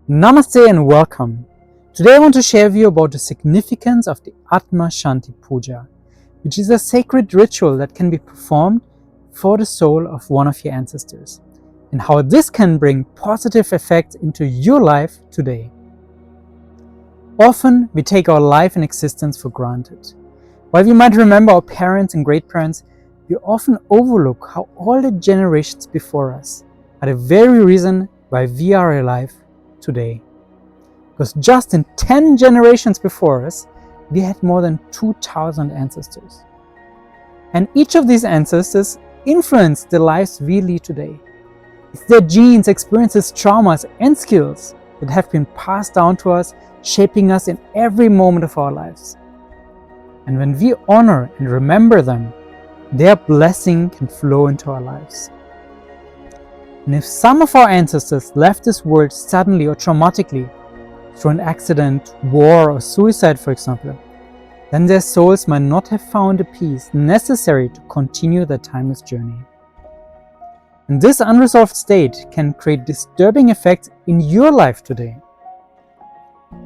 Namaste and welcome. Today I want to share with you about the significance of the Atma Шанти Пуджа, which is a sacred ritual that can be performed for the soul of one of your ancestors, and how this can bring positive effects into your life today. Often we take our life and existence for granted. While we might remember our parents and great-parents, we often overlook how all the generations before us are the very reason why we are alive today. Because just in 10 generations before us, we had more than 2,000 ancestors. And each of these ancestors influenced the lives we lead today. It's their genes, experiences, traumas, and skills that have been passed down to us, shaping us in every moment of our lives. And when we honor and remember them, their blessing can flow into our lives. And if some of our ancestors left this world suddenly or traumatically, through an accident, war, or suicide, for example, then their souls might not have found the peace necessary to continue their timeless journey. And this unresolved state can create disturbing effects in your life today.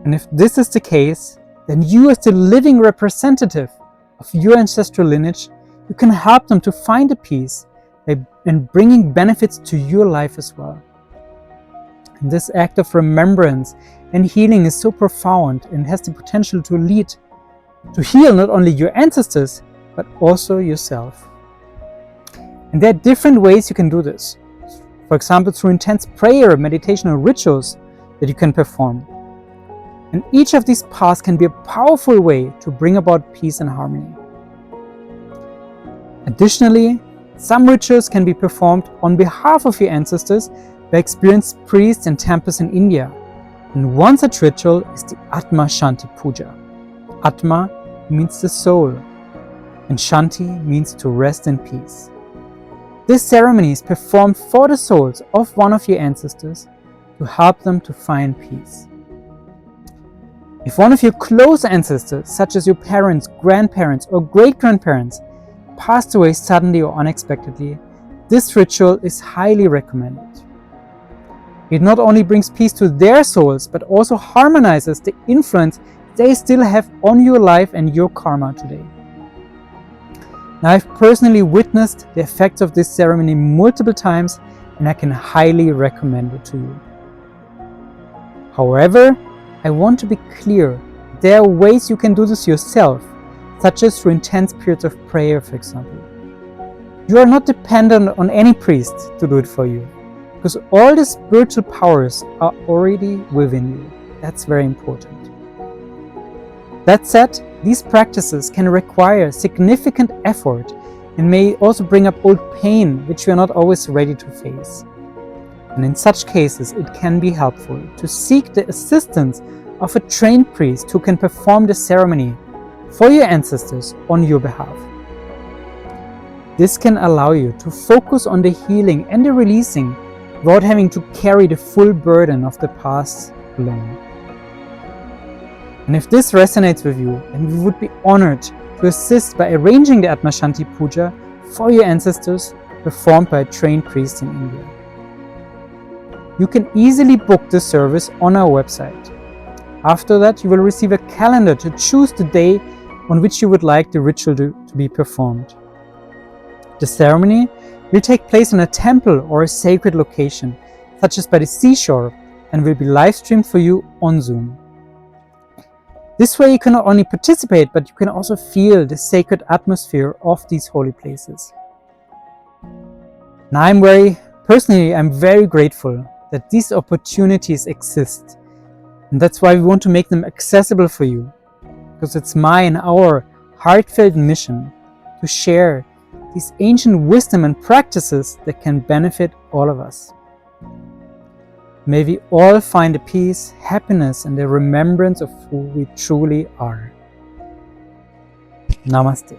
And if this is the case, then you, as the living representative of your ancestral lineage, you can help them to find a peace and bringing benefits to your life as well. And this act of remembrance and healing is so profound and has the potential to lead to heal not only your ancestors, but also yourself. And there are different ways you can do this. For example, through intense prayer, meditation, or rituals that you can perform. And each of these paths can be a powerful way to bring about peace and harmony. Additionally, some rituals can be performed on behalf of your ancestors by experienced priests and temples in India. And one such ritual is the Atma Шанти Пуджа. Atma means the soul, and Shanti means to rest in peace. This ceremony is performed for the souls of one of your ancestors to help them to find peace. If one of your close ancestors, such as your parents, grandparents, or great-grandparents, passed away suddenly or unexpectedly, this ritual is highly recommended. It not only brings peace to their souls, but also harmonizes the influence they still have on your life and your karma today. Now, I've personally witnessed the effects of this ceremony multiple times, and I can highly recommend it to you. However, I want to be clear, there are ways you can do this yourself, such as through intense periods of prayer, for example. You are not dependent on any priest to do it for you, because all the spiritual powers are already within you. That's very important. That said, these practices can require significant effort and may also bring up old pain, which we are not always ready to face. And in such cases, it can be helpful to seek the assistance of a trained priest who can perform the ceremony for your ancestors on your behalf. This can allow you to focus on the healing and the releasing without having to carry the full burden of the past alone. And if this resonates with you, then we would be honored to assist by arranging the Atma Шанти Пуджа for your ancestors performed by a trained priest in India. You can easily book this service on our website. After that, you will receive a calendar to choose the day on which you would like the ritual to be performed. The ceremony will take place in a temple or a sacred location, such as by the seashore, and will be live streamed for you on Zoom. This way you can not only participate, but you can also feel the sacred atmosphere of these holy places. Now I'm very grateful that these opportunities exist. And that's why we want to make them accessible for you. Because it's my and our heartfelt mission to share these ancient wisdom and practices that can benefit all of us. May we all find the peace, happiness, and the remembrance of who we truly are. Namaste.